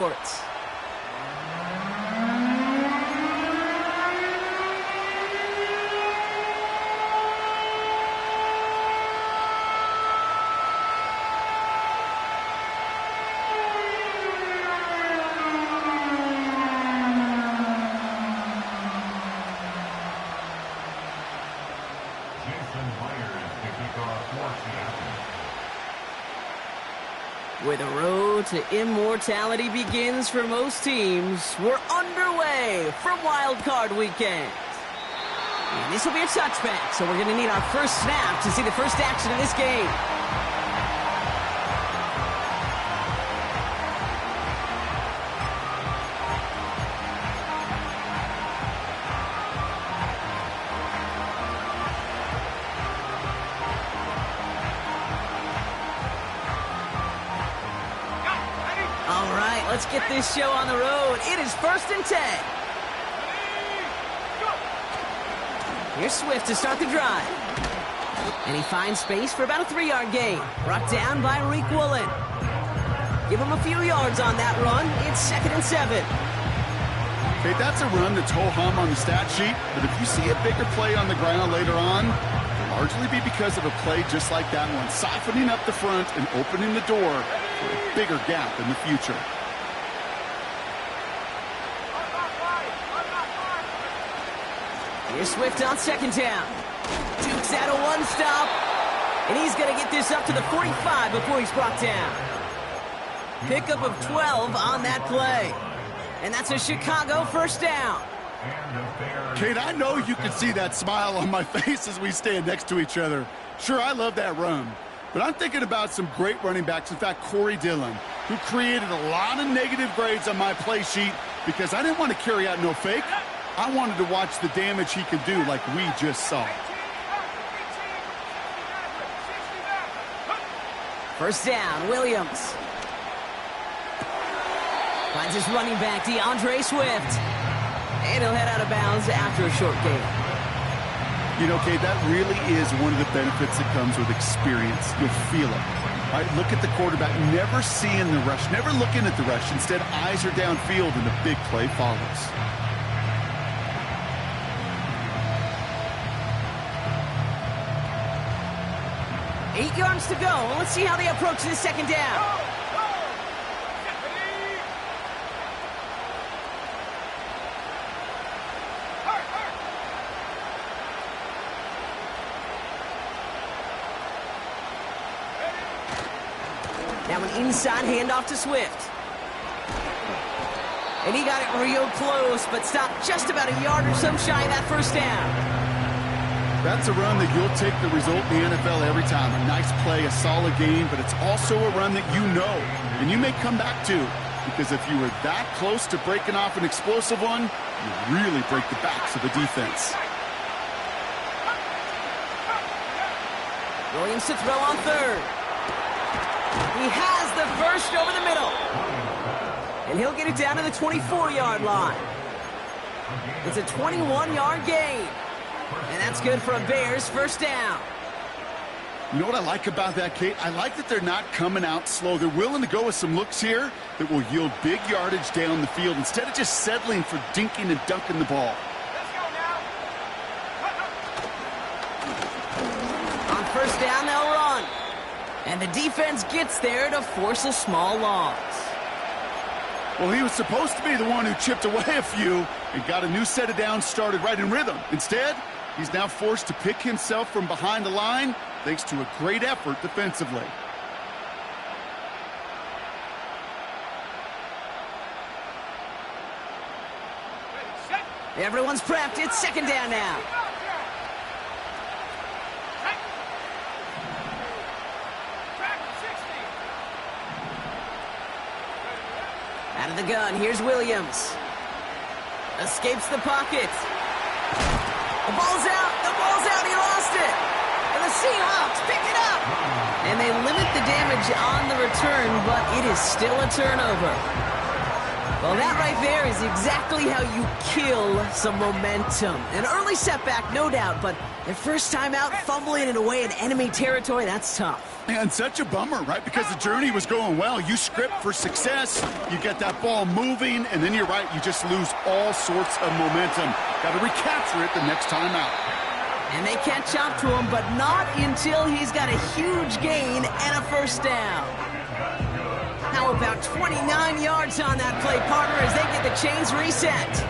sports. Where the road to immortality begins for most teams, we're underway from Wild Card Weekend. And this will be a touchback, so we're going to need our first snap to see the first action of this game. All right, let's get this show on the road. It is 1st and 10. Here's Swift to start the drive. And he finds space for about a 3-yard gain. Brought down by Reek Woolen. Give him a few yards on that run. It's 2nd and 7. Okay, that's a run that's ho-hum on the stat sheet, but if you see a bigger play on the ground later on, it'll largely be because of a play just like that one, softening up the front and opening the door for a bigger gap in the future. Here's Swift on 2nd down. Dukes out a one-stop, and he's going to get this up to the 45 before he's brought down. Pickup of 12 on that play. And that's a Chicago first down. Kate, I know you can see that smile on my face as we stand next to each other. Sure, I love that run. But I'm thinking about some great running backs. In fact, Corey Dillon, who created a lot of negative grades on my play sheet because I didn't want to carry out no fake. I wanted to watch the damage he could do like we just saw. First down, Williams. Finds his running back, DeAndre Swift. And he'll head out of bounds after a short gain. You know, Kate, that really is one of the benefits that comes with experience. You'll feel it. All right, look at the quarterback, never seeing the rush, never looking at the rush. Instead, eyes are downfield, and the big play follows. Eight yards to go. Let's see how they approach this 2nd down. Now an inside handoff to Swift. And he got it real close, but stopped just about a yard or so shy of that first down. That's a run that you'll take the result in the NFL every time. A nice play, a solid game, but it's also a run that you know, and you may come back to, because if you were that close to breaking off an explosive one, you really break the backs of the defense. Williams to throw on 3rd. He has the first over the middle. And he'll get it down to the 24-yard line. It's a 21-yard gain. And that's good for a Bears first down. You know what I like about that, Kate? I like that they're not coming out slow. They're willing to go with some looks here that will yield big yardage down the field instead of just settling for dinking and dunking the ball. Let's go now. On first down, they'll run. And the defense gets there to force a small loss. Well, he was supposed to be the one who chipped away a few and got a new set of downs started right in rhythm. Instead, he's now forced to pick himself from behind the line thanks to a great effort defensively. Everyone's prepped. It's 2nd down now. Out of the gun, here's Williams. Escapes the pocket. The ball's out, he lost it. And the Seahawks pick it up. And they limit the damage on the return, but it is still a turnover. Well, that right there is exactly how you kill some momentum. An early setback, no doubt, but their first time out, fumbling it away in enemy territory, that's tough. And such a bummer, right? Because the journey was going well. You script for success, you get that ball moving, and then you're right, you just lose all sorts of momentum. Got to recapture it the next time out. And they catch up to him, but not until he's got a huge gain and a first down. How about 29 yards on that play, partner, as they get the chains reset.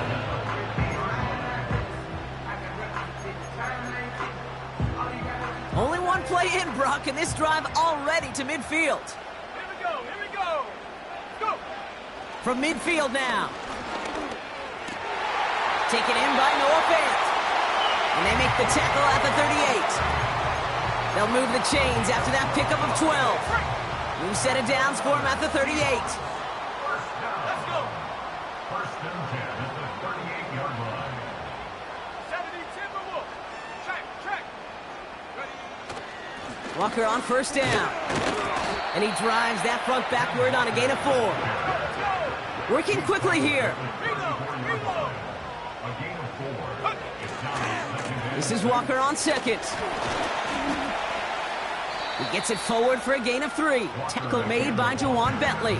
Only one play in, Brock, and this drive already to midfield. Here we go. Go. From midfield now. Taken in by Noah Fant. And they make the tackle at the 38. They'll move the chains after that pickup of 12. New set of downs for him at the 38. Let's go. First and 10 at the 38-yard line. 70 Timberwolf. Check. Ready. Walker on first down. And he drives that front backward on a gain of 4. Working quickly here. Reload. A gain of 4. This is Walker on second. He gets it forward for a gain of 3. Tackle made by Jawan Bentley.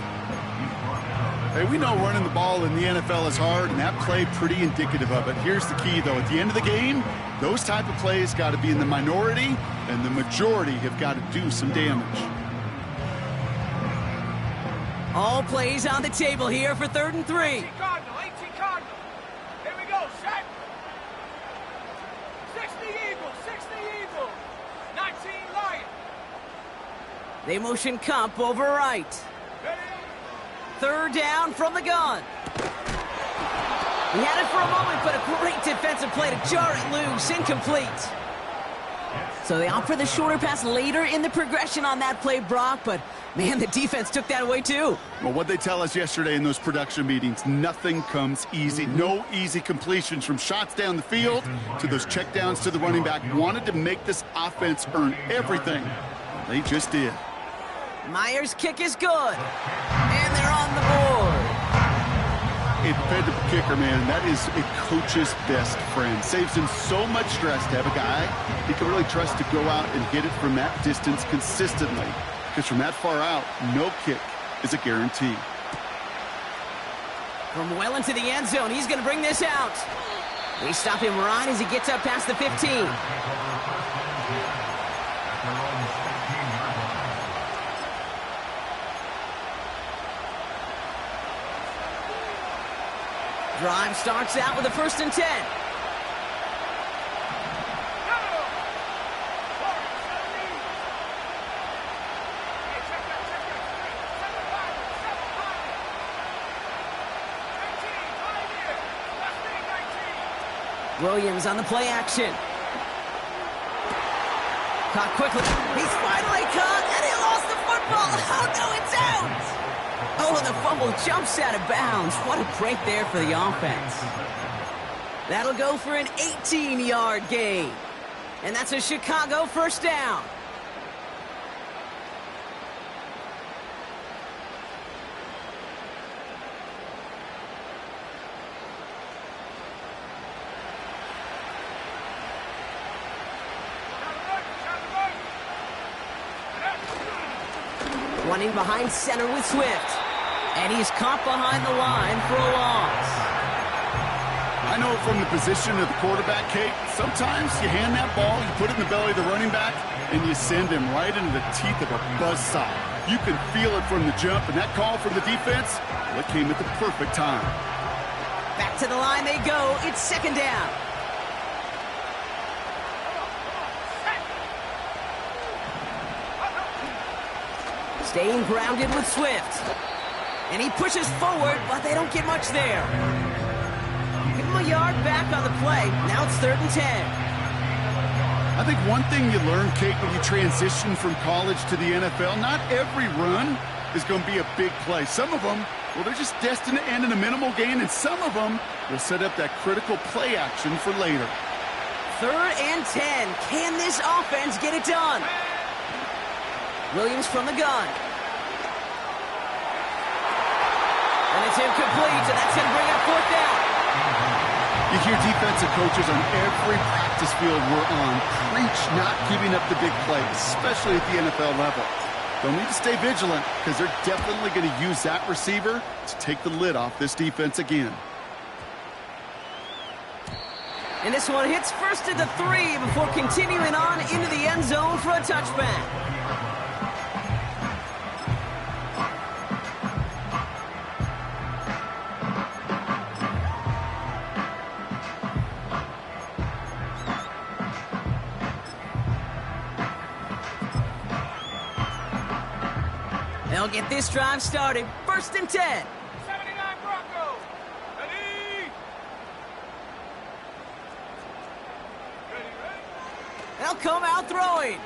Hey, we know running the ball in the NFL is hard, and that play pretty indicative of it. Here's the key, though. At the end of the game, those type of plays got to be in the minority, and the majority have got to do some damage. All plays on the table here for 3rd and 3. 18 Cardinal. Here we go. Set. 60 Eagle. 19 Lion. They motion Kump over right. Ready. 3rd down from the gun. He had it for a moment, but a great defensive play to jar it loose. Incomplete. So they opt for the shorter pass later in the progression on that play, Brock, but man, the defense took that away too. Well, what they tell us yesterday in those production meetings, nothing comes easy. No easy completions from shots down the field to those checkdowns to the running back. Wanted to make this offense earn everything. They just did. Myers' kick is good. And they're on the board. A dependable kicker, man, that is a coach's best friend. Saves him so much stress to have a guy he can really trust to go out and hit it from that distance consistently. Because from that far out, no kick is a guarantee. From well into the end zone, he's going to bring this out. They stop him right as he gets up past the 15. Drive starts out with a 1st and 10. Williams on the play action. Caught quickly. He's finally caught, and he lost the football. Oh, no, it's out. Oh, the fumble jumps out of bounds. What a break there for the offense. That'll go for an 18-yard gain. And that's a Chicago first down. Running behind center with Swift. And he's caught behind the line for a loss. I know from the position of the quarterback, Kate, sometimes you hand that ball, you put it in the belly of the running back, and you send him right into the teeth of a buzzsaw. You can feel it from the jump, and that call from the defense, well, it came at the perfect time. Back to the line they go. It's 2nd down. Staying grounded with Swift. And he pushes forward, but they don't get much there. Give him a yard back on the play. Now it's 3rd and 10. I think one thing you learn, Kate, when you transition from college to the NFL, not every run is going to be a big play. Some of them, well, they're just destined to end in a minimal gain, and some of them will set up that critical play action for later. 3rd and 10. Can this offense get it done? Williams from the gun. And it's incomplete, and that's going to bring up 4th down. You hear defensive coaches on every practice field we're on preach not giving up the big plays, especially at the NFL level. They'll need to stay vigilant because they're definitely going to use that receiver to take the lid off this defense again. And this one hits first at the 3 before continuing on into the end zone for a touchback. They'll get this drive started. 1st and 10. 79 Broncos. Ready? They'll come out throwing.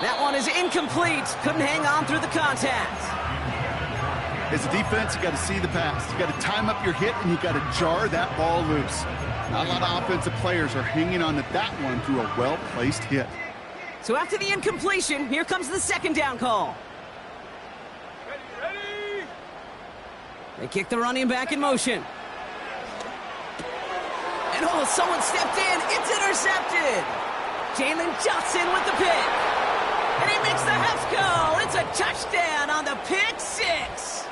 That one is incomplete. Couldn't hang on through the contact. As a defense, you got to see the pass. You got to time up your hit, and you got to jar that ball loose. Not a lot of offensive players are hanging on to that one through a well-placed hit. So after the incompletion, here comes the 2nd down call. Ready? They kick the running back in motion. And oh, someone stepped in. It's intercepted. Jalen Johnson with the pick. And he makes the Hefs go. It's a touchdown on the pick 6.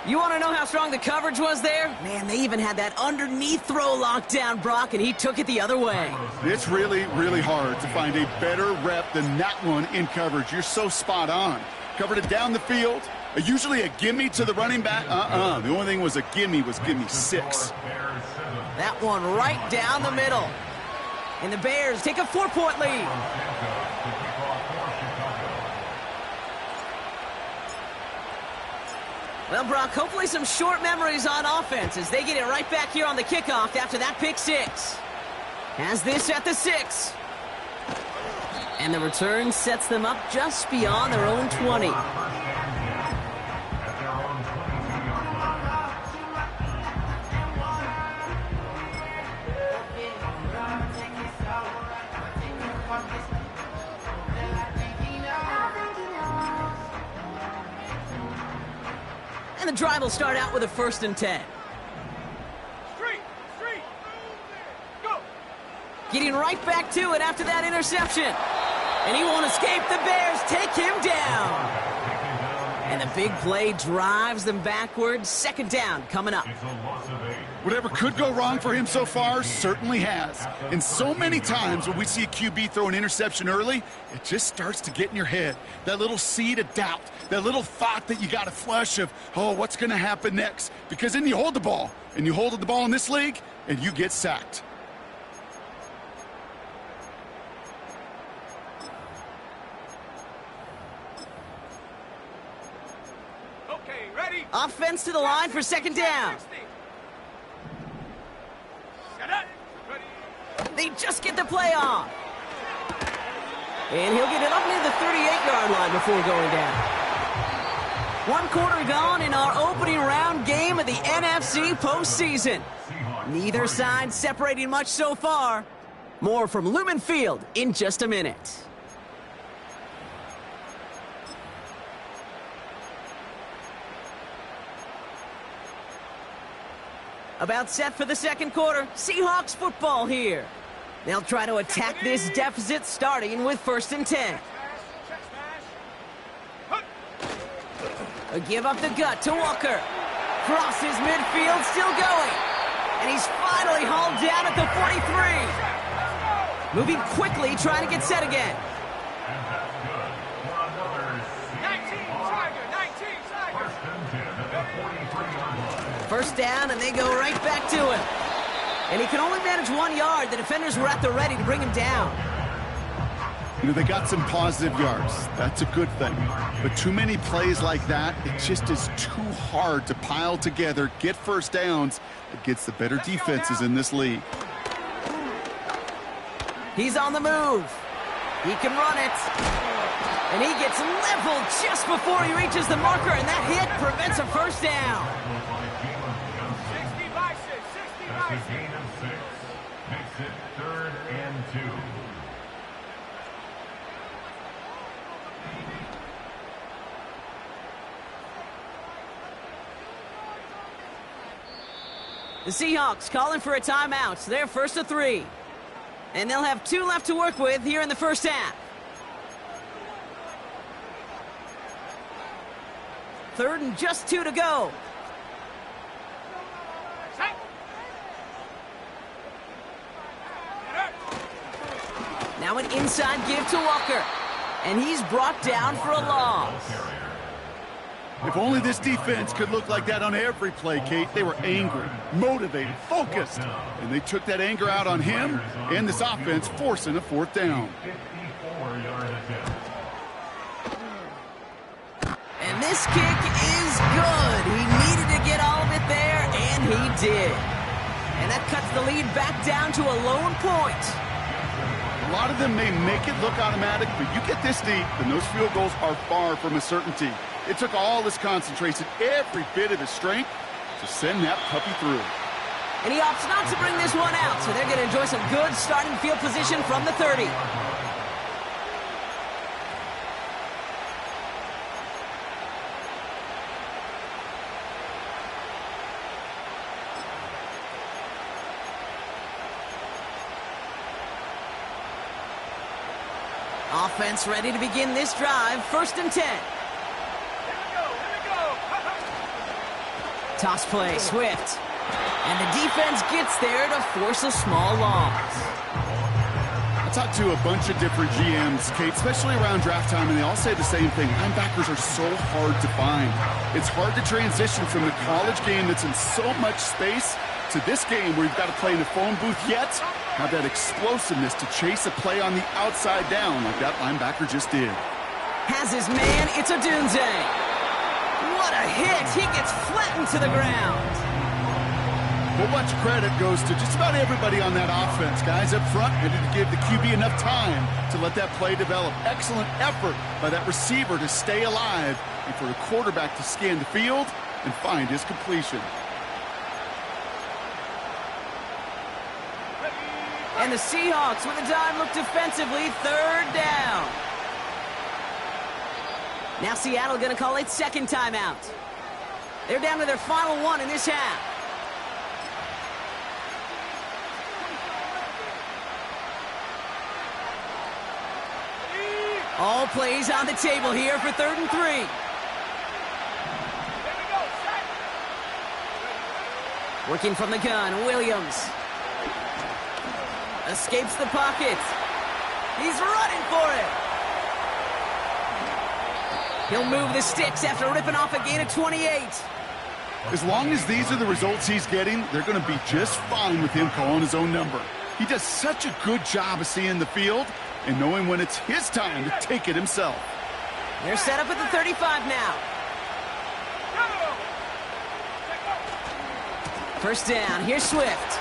You want to know how strong the coverage was there? Man, they even had that underneath throw locked down, Brock, and he took it the other way. It's really, really hard to find a better rep than that one in coverage. You're so spot on. Covered it down the field. Usually a gimme to the running back. The only thing was a gimme 6. That one right down the middle. And the Bears take a 4-point lead. Well, Brock, hopefully some short memories on offense as they get it right back here on the kickoff after that pick 6. Has this at the 6. And the return sets them up just beyond their own 20. And the drive will start out with a 1st and 10. Street. Go. Getting right back to it after that interception. And he won't escape. The Bears take him down. And the big play drives them backwards. 2nd down coming up. Whatever could go wrong for him so far certainly has. And so many times when we see a QB throw an interception early, it just starts to get in your head. That little seed of doubt, that little thought that you got to flush of, oh, what's going to happen next? Because then you hold the ball, and you hold the ball in this league, and you get sacked. Okay, ready? Offense to the line for 2nd down. Set up. Ready? They just get the play off. And he'll get it up near the 38-yard line before going down. 1 quarter gone in our opening round game of the NFC postseason. Neither side separating much so far. More from Lumen Field in just a minute. About set for the 2nd quarter. Seahawks football here. They'll try to attack this deficit starting with 1st and 10. A give up the gut to Walker. Crosses midfield, still going. And he's finally hauled down at the 43. Moving quickly, trying to get set again. 1st down, and they go right back to him. And he can only manage 1 yard. The defenders were at the ready to bring him down. You know, they got some positive yards. That's a good thing. But too many plays like that, it just is too hard to pile together, get 1st downs against the better defenses in this league. He's on the move. He can run it. And he gets leveled just before he reaches the marker, and that hit prevents a 1st down. 60 by 6. 60 by 6. That's a gain of 6. Makes it 3rd and 2. The Seahawks calling for a timeout. They're first to 3. And they'll have 2 left to work with here in the first half. 3rd and just 2 to go. Now an inside give to Walker. And he's brought down for a loss. If only this defense could look like that on every play, Kate. They were angry, motivated, focused. And they took that anger out on him and this offense, forcing a 4th down. And this kick is good. He needed to get all of it there, and he did. And that cuts the lead back down to a lone point. A lot of them may make it look automatic, but you get this deep, and those field goals are far from a certainty. It took all his concentration, every bit of his strength, to send that puppy through. And he opts not to bring this one out, so they're going to enjoy some good starting field position from the 30. Offense ready to begin this drive. 1st and 10. Here we go. Toss play, Swift. And the defense gets there to force a small loss. I talked to a bunch of different GMs, Kate, especially around draft time, and they all say the same thing. Linebackers are so hard to find. It's hard to transition from the college game that's in so much space to this game where you've got to play in a phone booth, yet have that explosiveness to chase a play on the outside down like that linebacker just did. Has his man, it's a Dunze. What a hit! He gets flattened to the ground. Well, much credit goes to just about everybody on that offense. Guys up front needed to give the QB enough time to let that play develop. Excellent effort by that receiver to stay alive and for the quarterback to scan the field and find his completion. And the Seahawks with a dime look defensively. 3rd down. Now Seattle going to call its 2nd timeout. They're down to their final one in this half. All plays on the table here for 3rd and 3. Working from the gun, Williams. Escapes the pocket. He's running for it. He'll move the sticks after ripping off a gain of 28. As long as these are the results he's getting, they're going to be just fine with him calling his own number. He does such a good job of seeing the field and knowing when it's his time to take it himself. They're set up at the 35 now. 1st down, here's Swift.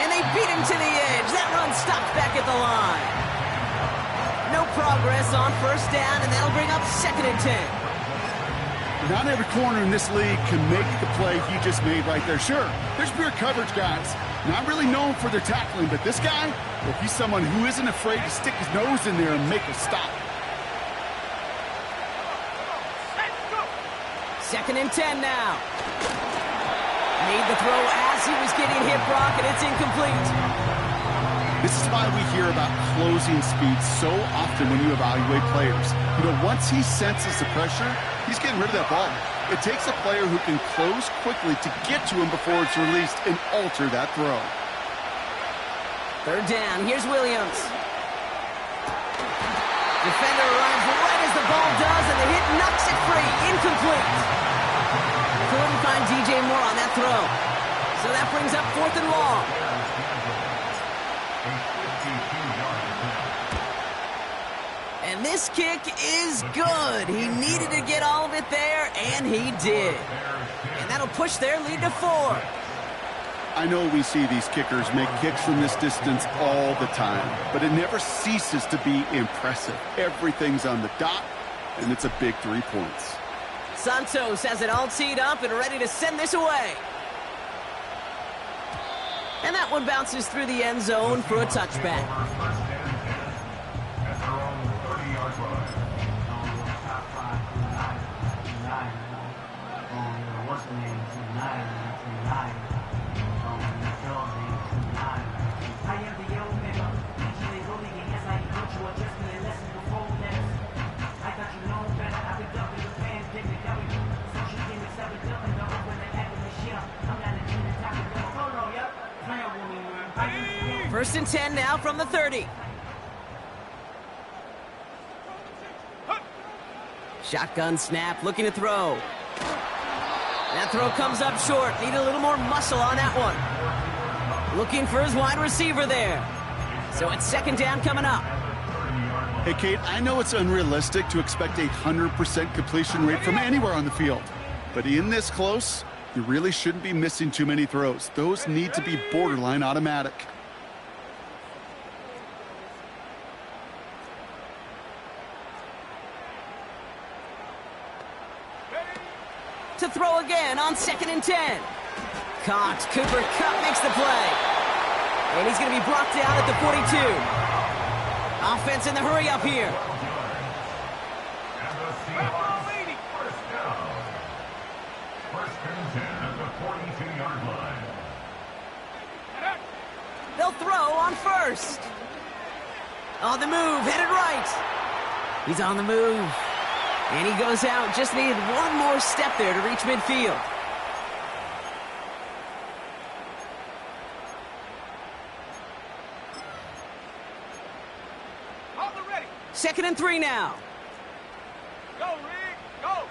And they beat him to the edge. That run stopped back at the line. No progress on 1st down, and that'll bring up 2nd and 10. Not every corner in this league can make the play he just made right there. Sure, there's pure coverage guys. Not really known for their tackling, but this guy, well, he's someone who isn't afraid to stick his nose in there and make a stop. 2nd and 10 now. Made the throw as he was getting hit, Brock, and it's incomplete. This is why we hear about closing speed so often when you evaluate players. You know, once he senses the pressure, he's getting rid of that ball. It takes a player who can close quickly to get to him before it's released and alter that throw. 3rd down, here's Williams. Defender runs right as the ball does, and the hit knocks it free. Incomplete. Couldn't find DJ Moore on that throw. So that brings up 4th and long. And this kick is good. He needed to get all of it there, and he did. And that'll push their lead to 4. I know we see these kickers make kicks from this distance all the time, but it never ceases to be impressive. Everything's on the dot, and it's a big 3 points. Santos has it all teed up and ready to send this away. And that one bounces through the end zone for a touchback. First and 10 now from the 30. Shotgun snap, looking to throw. That throw comes up short. Need a little more muscle on that one. Looking for his wide receiver there. So it's second down coming up. Hey, Kate, I know it's unrealistic to expect a 100% completion rate from anywhere on the field. But in this close, you really shouldn't be missing too many throws. Those need to be borderline automatic. To throw again on second and 10. Caught. Cooper Kupp makes the play. And he's going to be brought down at the 42. Offense in the hurry up here. First and 10 at the 42-yard line. They'll throw on first. On the move, headed right. He's on the move. And he goes out. Just needed one more step there to reach midfield. Second and 3 now. Go, Rick, go.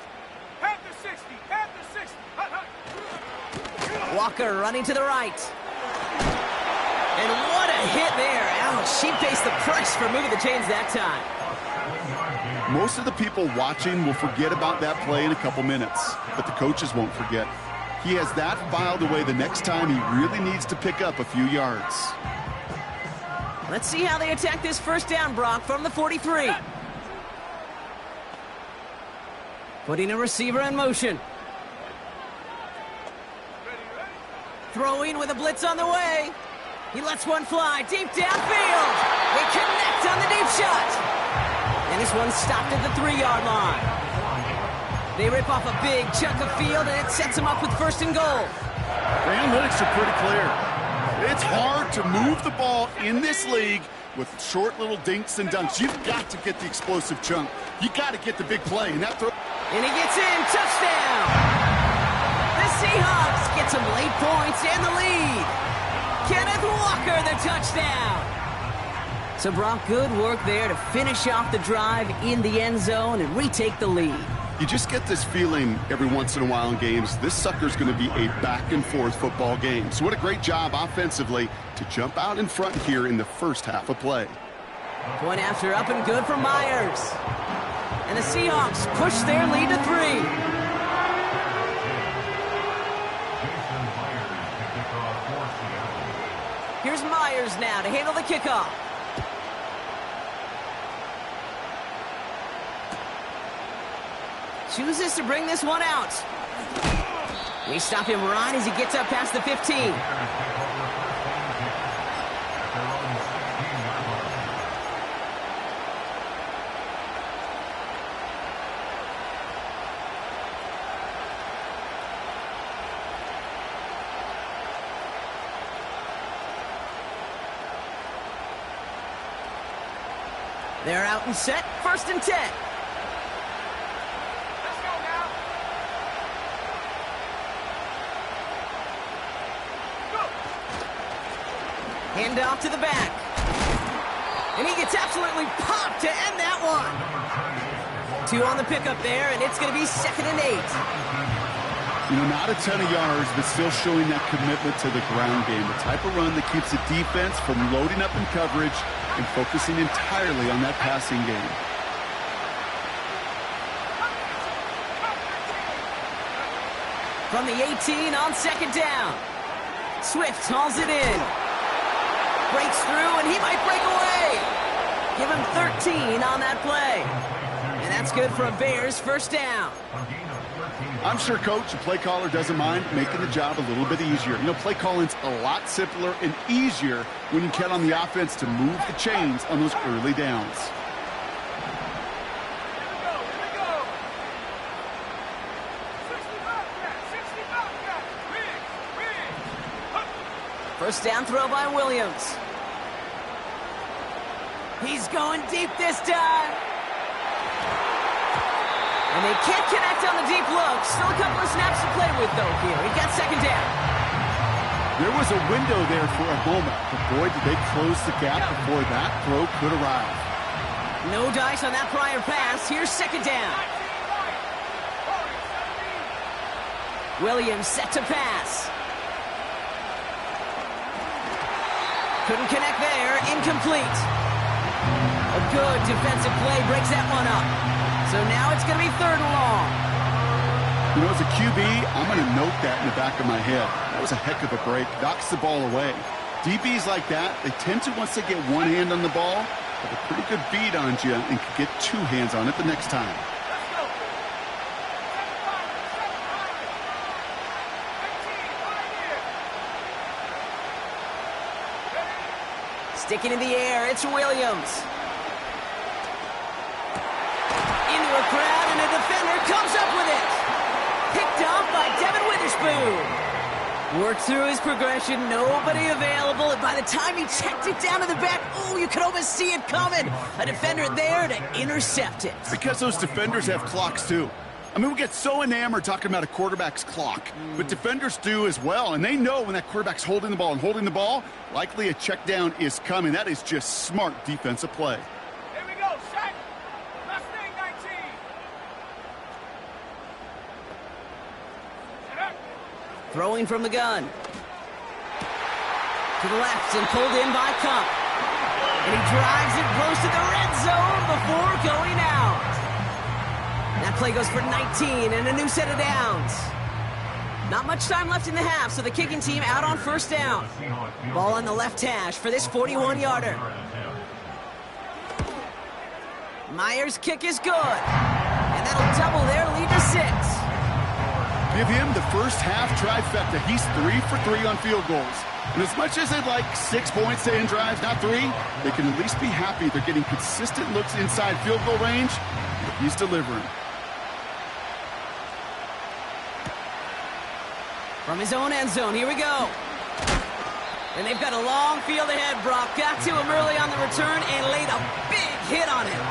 Half the 60, half the 60. Walker running to the right. And what a hit there. Ouch, she faced the press for moving the chains that time. Most of the people watching will forget about that play in a couple minutes, but the coaches won't forget. He has that filed away the next time he really needs to pick up a few yards. Let's see how they attack this first down, Brock, from the 43. Putting a receiver in motion. Throwing with a blitz on the way. He lets one fly deep downfield. They connect on the deep shot. And this one's stopped at the 3-yard line. They rip off a big chunk of field, and it sets them up with first and goal. The analytics are pretty clear. It's hard to move the ball in this league with short little dinks and dunks. You've got to get the explosive chunk. You got to get the big play. And that throw. And he gets in. Touchdown. The Seahawks get some late points and the lead. Kenneth Walker, the touchdown. So, Brock, good work there to finish off the drive in the end zone and retake the lead. You just get this feeling every once in a while in games, this sucker's going to be a back-and-forth football game. So what a great job offensively to jump out in front here in the first half of play. Point after up and good for Myers. And the Seahawks push their lead to 3. Here's Myers now to handle the kickoff. Chooses to bring this one out. We stop him right as he gets up past the 15. They're out and set, first and 10. Hand off to the back. And he gets absolutely popped to end that one. 2 on the pickup there, and it's going to be second and 8. You know, not a ton of yards, but still showing that commitment to the ground game. The type of run that keeps the defense from loading up in coverage and focusing entirely on that passing game. From the 18 on second down. Swift hauls it in. Breaks through, and he might break away. Give him 13 on that play. And that's good for a Bears first down. I'm sure, Coach, the play caller doesn't mind making the job a little bit easier. You know, play calling's a lot simpler and easier when you count on the offense to move the chains on those early downs. First down throw by Williams. He's going deep this time. And they can't connect on the deep look. Still a couple of snaps to play with, though, here. He got second down. There was a window there for a moment, but boy, did they close the gap before that throw could arrive. No dice on that prior pass. Here's second down. Williams set to pass. Couldn't connect there. Incomplete. A good defensive play breaks that one up. So now it's going to be third and long. You know, as a QB, I'm going to note that in the back of my head. That was a heck of a break. Knocks the ball away. DBs like that, they tend to, once they get one hand on the ball, have a pretty good beat on you and can get two hands on it the next time. Sticking in the air, it's Williams. Into a crowd, and a defender comes up with it. Picked off by Devin Witherspoon. Worked through his progression, nobody available, and by the time he checked it down to the back, oh, you could almost see it coming. A defender there to intercept it. Because those defenders have clocks, too. I mean, we get so enamored talking about a quarterback's clock, but defenders do as well, and they know when that quarterback's holding the ball and holding the ball, likely a check down is coming. That is just smart defensive play. Here we go, Shaq. Last thing, 19. Throwing from the gun. To the left and pulled in by Cup. And he drives it close to the red zone before going out. That play goes for 19 and a new set of downs. Not much time left in the half, so the kicking team out on first down. Ball on the left hash for this 41-yarder. Myers' kick is good. And that'll double their lead to 6. Give him the first half trifecta. He's 3 for 3 on field goals. And as much as they'd like 6 points to end drives, not 3, they can at least be happy they're getting consistent looks inside field goal range. He's delivering. From his own end zone, here we go. And they've got a long field ahead, Brock. Got to him early on the return and laid a big hit on him.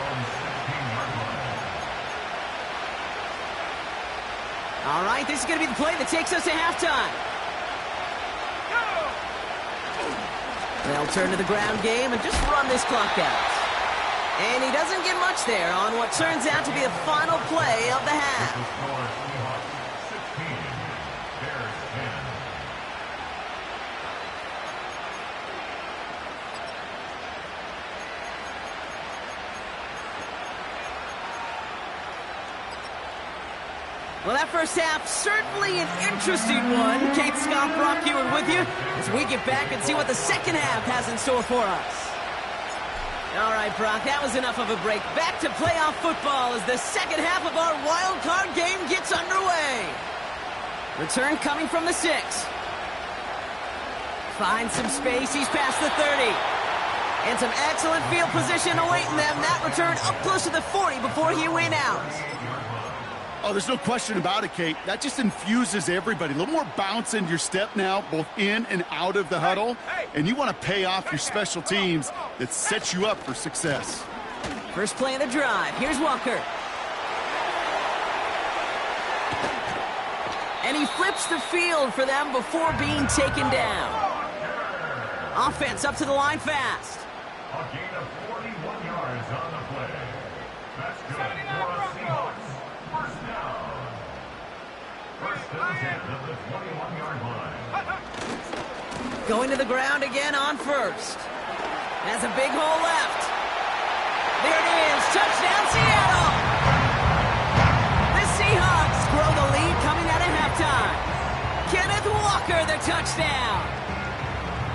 All right, this is going to be the play that takes us to halftime. They'll turn to the ground game and just run this clock out. And he doesn't get much there on what turns out to be the final play of the half. Well, that first half, certainly an interesting one. Kate Scott, Brock Ewing with you as we get back and see what the second half has in store for us. All right, Brock, that was enough of a break. Back to playoff football as the second half of our wild card game gets underway. Return coming from the 6. Finds some space, he's past the 30. And some excellent field position awaiting them. That return up close to the 40 before he went out. Oh, there's no question about it, Kate. That just infuses everybody. A little more bounce in your step now, both in and out of the huddle. And you want to pay off your special teams that sets you up for success. First play of the drive. Here's Walker. And he flips the field for them before being taken down. Offense up to the line fast. A gain of 41 yards on the play. That's good for a Seahawks. First down. First and 10 of the 21-yard line. Going to the ground again on first. Has a big hole left. There it is. Touchdown, Seattle. The Seahawks grow the lead coming out of halftime. Kenneth Walker, the touchdown.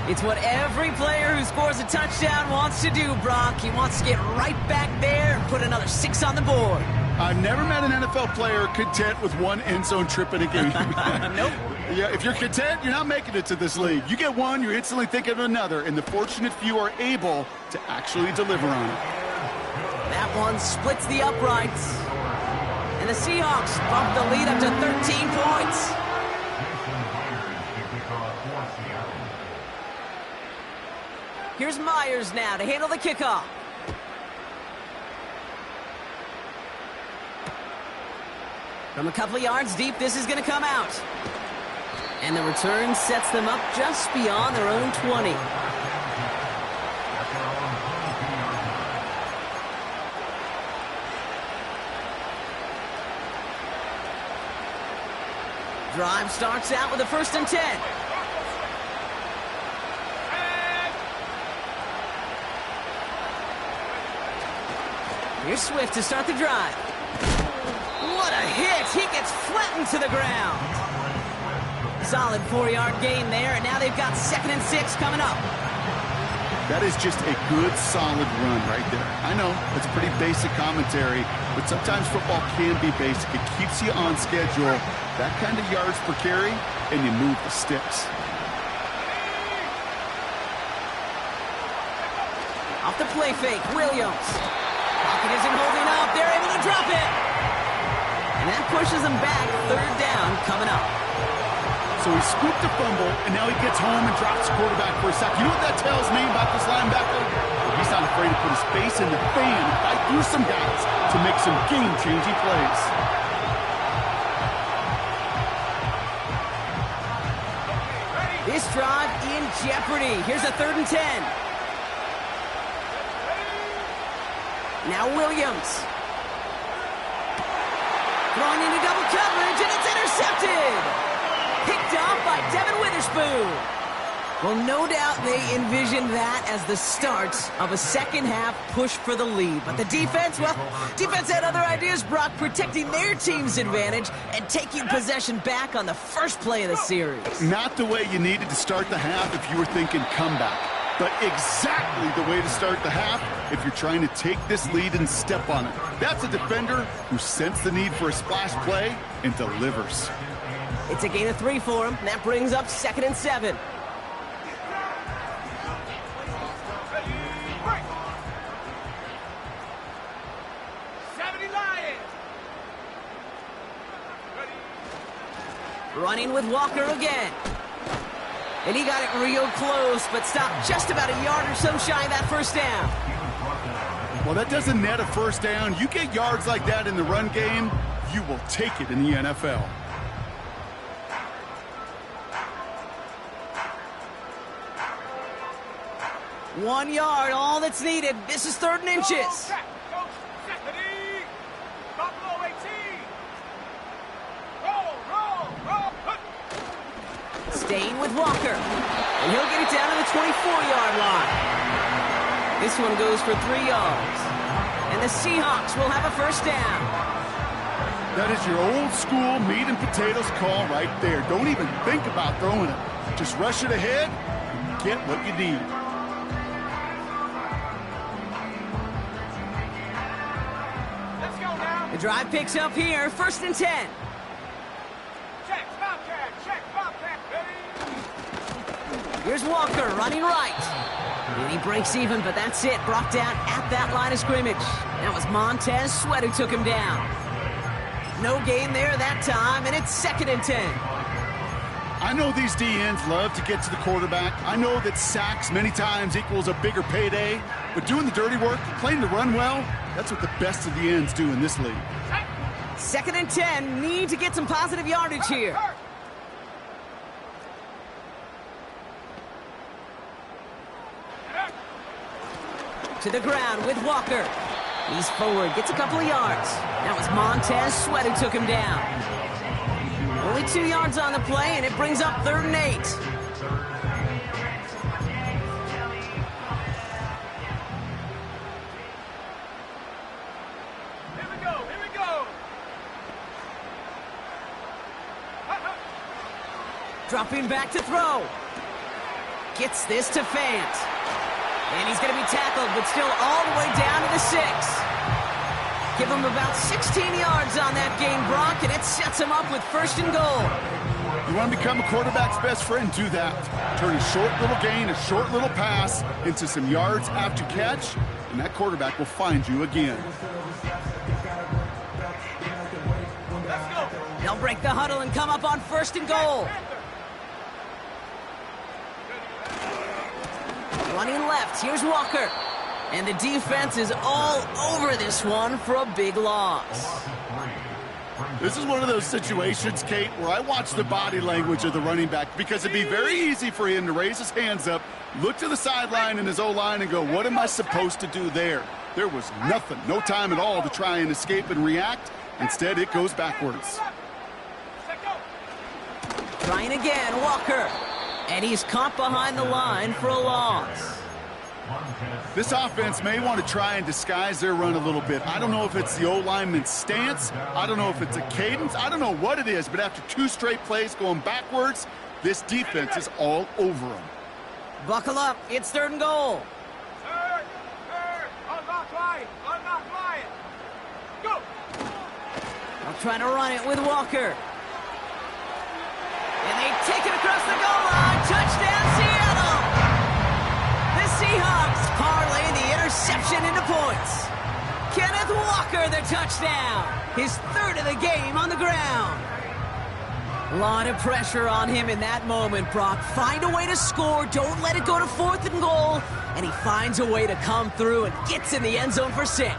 It's what every player who scores a touchdown wants to do, Brock. He wants to get right back there and put another 6 on the board. I've never met an NFL player content with one end zone trip in a game. Nope. Yeah, if you're content, you're not making it to this league. You get one, you're instantly thinking of another, and the fortunate few are able to actually deliver on it. That one splits the uprights. And the Seahawks bump the lead up to 13 points. Here's Myers now to handle the kickoff. From a couple of yards deep, this is going to come out. And the return sets them up just beyond their own 20. Drive starts out with a 1st and 10. Here's Swift to start the drive. What a hit! He gets flattened to the ground. Solid 4-yard gain there, and now they've got 2nd and 6 coming up. That is just a good, solid run right there. I know, it's pretty basic commentary, but sometimes football can be basic. It keeps you on schedule, that kind of yards per carry, and you move the sticks. Off the play fake, Williams. Pocket isn't holding up. They're able to drop it. And that pushes them back. 3rd down coming up. So he scooped a fumble, and now he gets home and drops the quarterback for a sack. You know what that tells me about this linebacker? He's not afraid to put his face in the fan and fight through some guys to make some game-changing plays. This drive in jeopardy. Here's a 3rd and 10. Now Williams. Throwing into double coverage, and it's intercepted. Picked off by Devin Witherspoon. Well, no doubt they envisioned that as the start of a second-half push for the lead. But the defense, well, defense had other ideas, Brock, protecting their team's advantage and taking possession back on the first play of the series. Not the way you needed to start the half if you were thinking comeback, but exactly the way to start the half if you're trying to take this lead and step on it. That's a defender who sensed the need for a splash play and delivers. It's a gain of 3 for him. That brings up 2nd and 7. Running with Walker again. And he got it real close, but stopped just about a yard or so shy of that 1st down. Well, that doesn't net a 1st down. You get yards like that in the run game, you will take it in the NFL. One yard, all that's needed. This is 3rd and inches. Staying with Walker. And he'll get it down to the 24-yard line. This one goes for 3 yards. And the Seahawks will have a 1st down. That is your old school meat and potatoes call right there. Don't even think about throwing it. Just rush it ahead and get what you need. Let's go now. The drive picks up here, 1st and 10. Check, Bobcat, check, Bobcat. Ready? Here's Walker running right. And he breaks even, but that's it. Brought down at that line of scrimmage. That was Montez Sweat who took him down. No gain there that time, and it's 2nd and 10. I know these DNs love to get to the quarterback. I know that sacks many times equals a bigger payday, but doing the dirty work, playing to run well, that's what the best of the ends do in this league. 2nd and 10, need to get some positive yardage here. To the ground with Walker. He's forward, gets a couple of yards. That was Montez Sweat who took him down. Only 2 yards on the play, and it brings up 3rd and 8. Here we go, here we go. Dropping back to throw. Gets this to Fant. And he's going to be tackled, but still all the way down to the 6. Give him about 16 yards on that gain, Brock, and it sets him up with 1st and goal. You want to become a quarterback's best friend? Do that. Turn a short little gain, a short little pass into some yards after catch, and that quarterback will find you again. Let's go. They'll break the huddle and come up on 1st and goal. Running left, here's Walker. And the defense is all over this one for a big loss. This is one of those situations, Kate, where I watch the body language of the running back because it'd be very easy for him to raise his hands up, look to the sideline in his O-line and go, what am I supposed to do there? There was nothing, no time at all to try and escape and react. Instead, it goes backwards. Trying again, Walker. And he's caught behind the line for a loss. This offense may want to try and disguise their run a little bit. I don't know if it's the O-lineman's stance. I don't know if it's a cadence. I don't know what it is, but after 2 straight plays going backwards, this defense is all over them. Buckle up. It's 3rd and goal. Third. Unlock line. Go. They'll try to run it with Walker. And they take it across the goal line. Touchdown, Seattle! The Seahawks parlay the interception into points. Kenneth Walker, the touchdown. His 3rd of the game on the ground. A lot of pressure on him in that moment, Brock. Find a way to score. Don't let it go to 4th and goal. And he finds a way to come through and gets in the end zone for 6.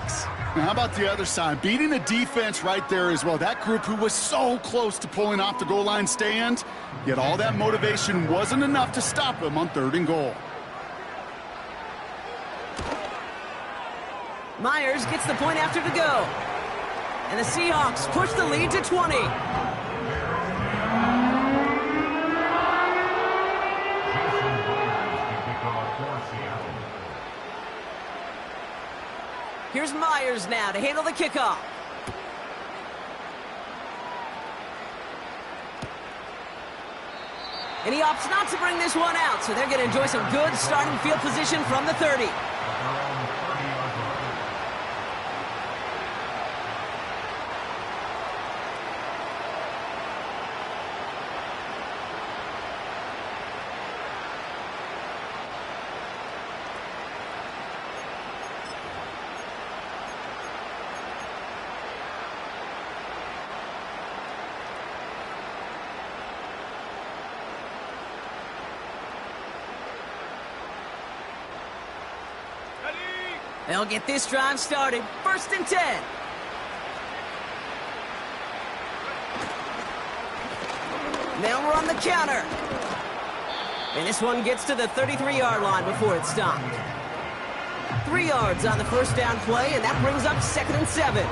Now, how about the other side? Beating the defense right there as well. That group who was so close to pulling off the goal line stand, yet all that motivation wasn't enough to stop them on 3rd and goal. Myers gets the point after to go. And the Seahawks push the lead to 20. Here's Myers now to handle the kickoff. And he opts not to bring this one out, so they're going to enjoy some good starting field position from the 30. They'll get this drive started. 1st and 10. They'll run the counter. And this one gets to the 33-yard line before it's stopped. 3 yards on the 1st down play, and that brings up 2nd and 7.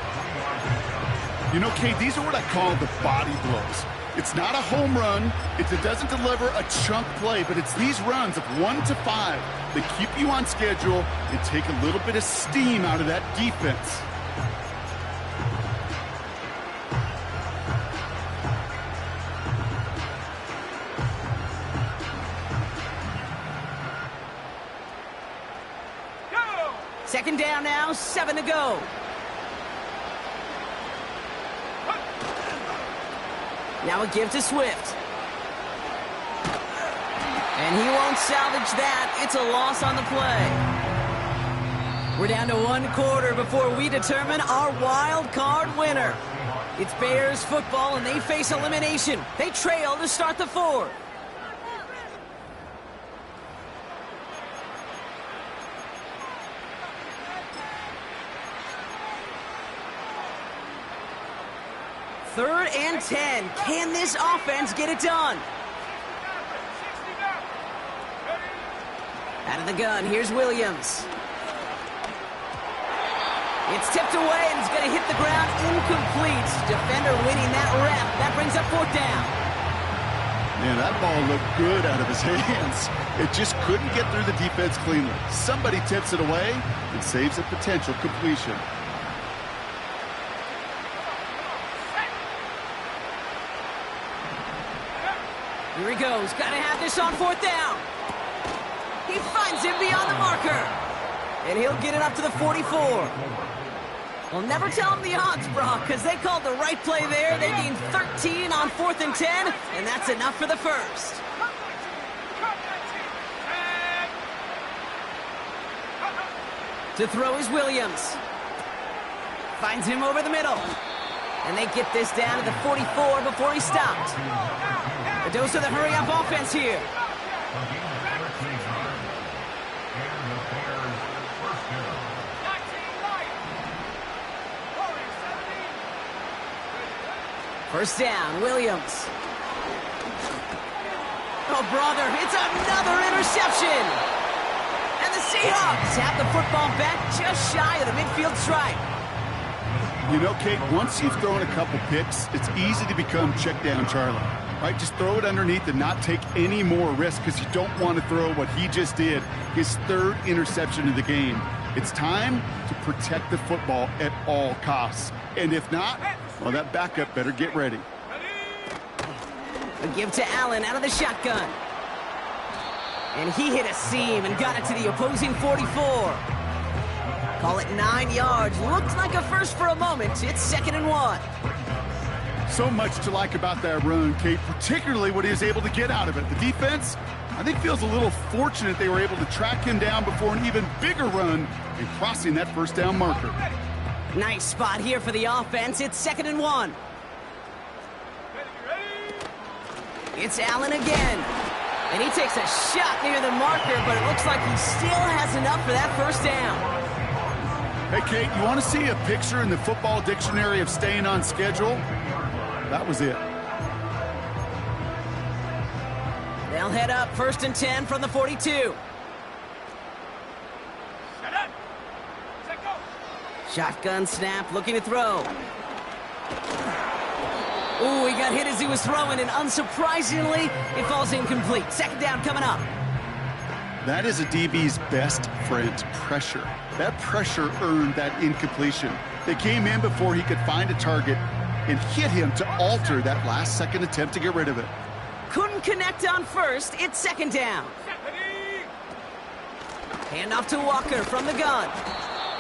You know, Kate, these are what I call the body blows. It's not a home run. It doesn't deliver a chunk play, but it's these runs of 1 to 5 that keep you on schedule and take a little bit of steam out of that defense. Go! 2nd down now, 7 to go. Now a give to Swift. And he won't salvage that. It's a loss on the play. We're down to 1 quarter before we determine our wild card winner. It's Bears football, and they face elimination. They trail to start the 4th. Third and 10. Can this offense get it done? Out of the gun, here's Williams. It's tipped away, and it's going to hit the ground incomplete. Defender winning that rep. That brings up 4th down. Man, that ball looked good out of his hands. It just couldn't get through the defense cleanly. Somebody tips it away and saves a potential completion. Here he goes. Got to have this on 4th down. He finds him beyond the marker. And he'll get it up to the 44. Well, never tell him the odds, Brock, because they called the right play there. They gained 13 on 4th and 10, and that's enough for the 1st. To throw is Williams. Finds him over the middle. And they get this down to the 44 before he stopped. A dose of the hurry-up offense here. First down, Williams. Oh, brother, it's another interception. And the Seahawks have the football back just shy of the midfield stripe. You know, Kate, once you've thrown a couple picks, it's easy to become check down Charlie, right? Just throw it underneath and not take any more risk because you don't want to throw what he just did, his third interception of the game. It's time to protect the football at all costs. And if not, well, that backup better get ready. A give to Allen out of the shotgun. And he hit a seam and got it to the opposing 44. Call it 9 yards. Looked like a first for a moment. It's 2nd and 1. So much to like about that run, Kate, particularly what he was able to get out of it. The defense, I think, feels a little fortunate they were able to track him down before an even bigger run and crossing that first down marker. Nice spot here for the offense. It's 2nd and 1. It's Allen again. And he takes a shot near the marker, but it looks like he still has enough for that first down. Hey, Kate, you want to see a picture in the football dictionary of staying on schedule? That was it. They'll head up 1st and 10 from the 42. Shotgun snap, looking to throw. Ooh, he got hit as he was throwing, and unsurprisingly, it falls incomplete. 2nd down coming up. That is a DB's best friend, pressure. That pressure earned that incompletion. They came in before he could find a target and hit him to alter that last-second attempt to get rid of it. Couldn't connect on first. It's 2nd down. Handoff to Walker from the gun.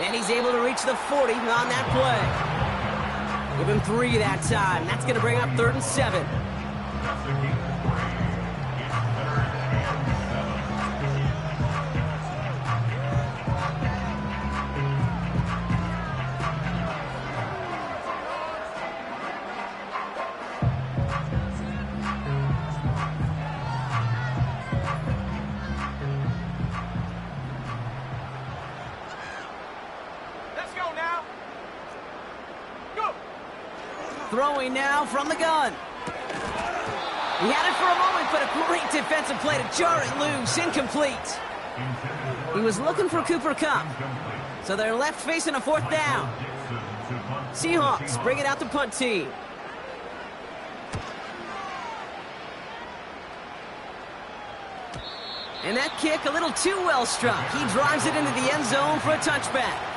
And he's able to reach the 40 on that play. Give him 3 that time. That's going to bring up 3rd and 7. Throwing now from the gun. He had it for a moment, but a great defensive play to jar it loose. Incomplete. He was looking for Cooper Kupp. So they're left facing a 4th down. Seahawks bring it out the punt team. And that kick a little too well struck. He drives it into the end zone for a touchback.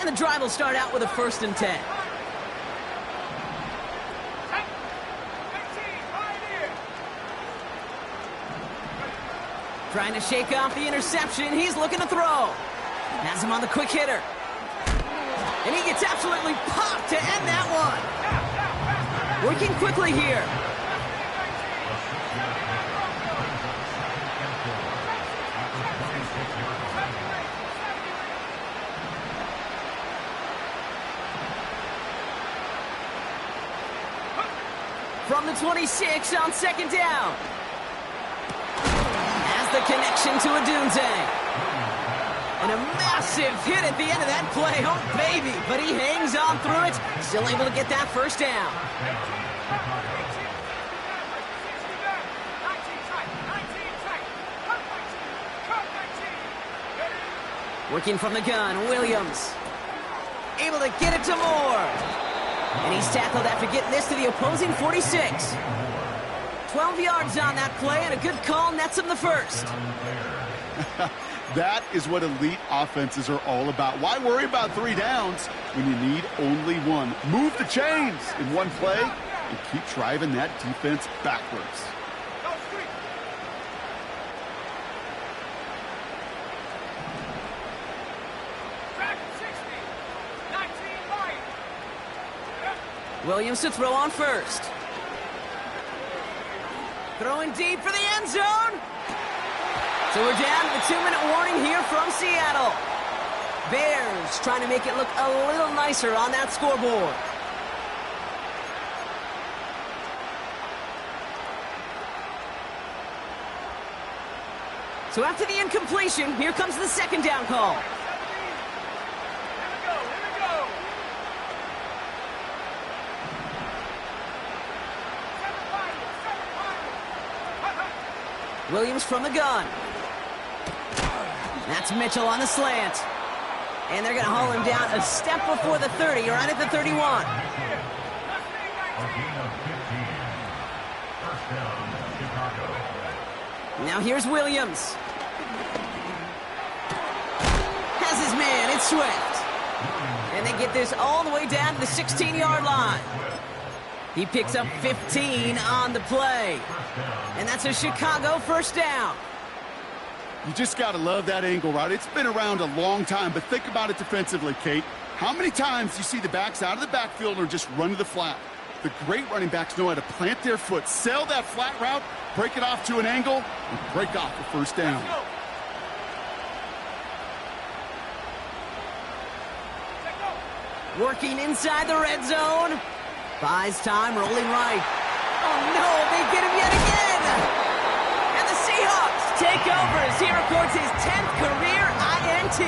And the drive will start out with a 1st and 10. Trying to shake off the interception. He's looking to throw. Has him on the quick hitter. And he gets absolutely popped to end that one. Working quickly here. From the 26 on 2nd down. Has the connection to Odunze. And a massive hit at the end of that play. Oh, baby. But he hangs on through it. Still able to get that first down. Working from the gun, Williams. Able to get it to Moore. And he's tackled after getting this to the opposing 46. 12 yards on that play, and a good call nets him the first. That is what elite offenses are all about. Why worry about 3 downs when you need only 1? Move the chains in one play and keep driving that defense backwards. Williams to throw on first. Throwing deep for the end zone. So we're down to the 2-minute warning here from Seattle. Bears trying to make it look a little nicer on that scoreboard. So after the incompletion, here comes the second down call. Here we go, here we go. Williams from the gun. That's Mitchell on the slant. And they're going to haul him down a step before the 30, right at the 31. A gain of 15. First down, Chicago. Now here's Williams. Has his man, it's Swift. And they get this all the way down to the 16-yard line. He picks up 15 on the play. And that's a Chicago first down. You just got to love that angle, right? It's been around a long time, but think about it defensively, Kate. How many times you see the backs out of the backfield or just run to the flat? The great running backs know how to plant their foot, sail that flat route, break it off to an angle, and break off the first down. Working inside the red zone. Buys time, rolling right. Oh no, they get him yet again! And the Seahawks take over as he records his 10th career INT.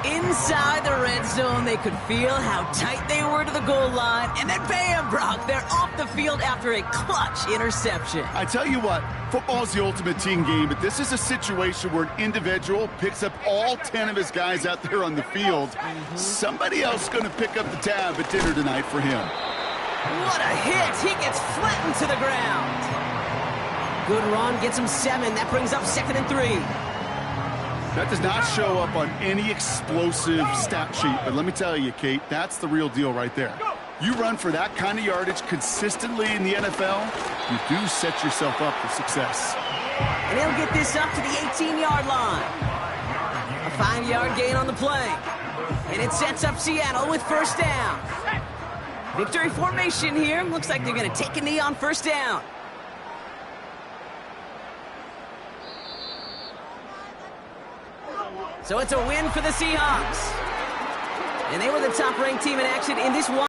Inside the red zone, they could feel how tight they were to the goal line, and then bam, Brock, they're off the field after a clutch interception. I tell you what, football is the ultimate team game, but this is a situation where an individual picks up all 10 of his guys out there on the field. Somebody else is going to pick up the tab at dinner tonight for him. What a hit! He gets flattened to the ground. Good run, gets him 7. That brings up 2nd and 3. That does not show up on any explosive stat sheet, but let me tell you, Kate, that's the real deal right there. You run for that kind of yardage consistently in the NFL, you do set yourself up for success. And he'll get this up to the 18-yard line. A 5-yard gain on the play. And it sets up Seattle with first down. Victory formation here. Looks like they're going to take a knee on first down. So it's a win for the Seahawks. And they were the top-ranked team in action in this one.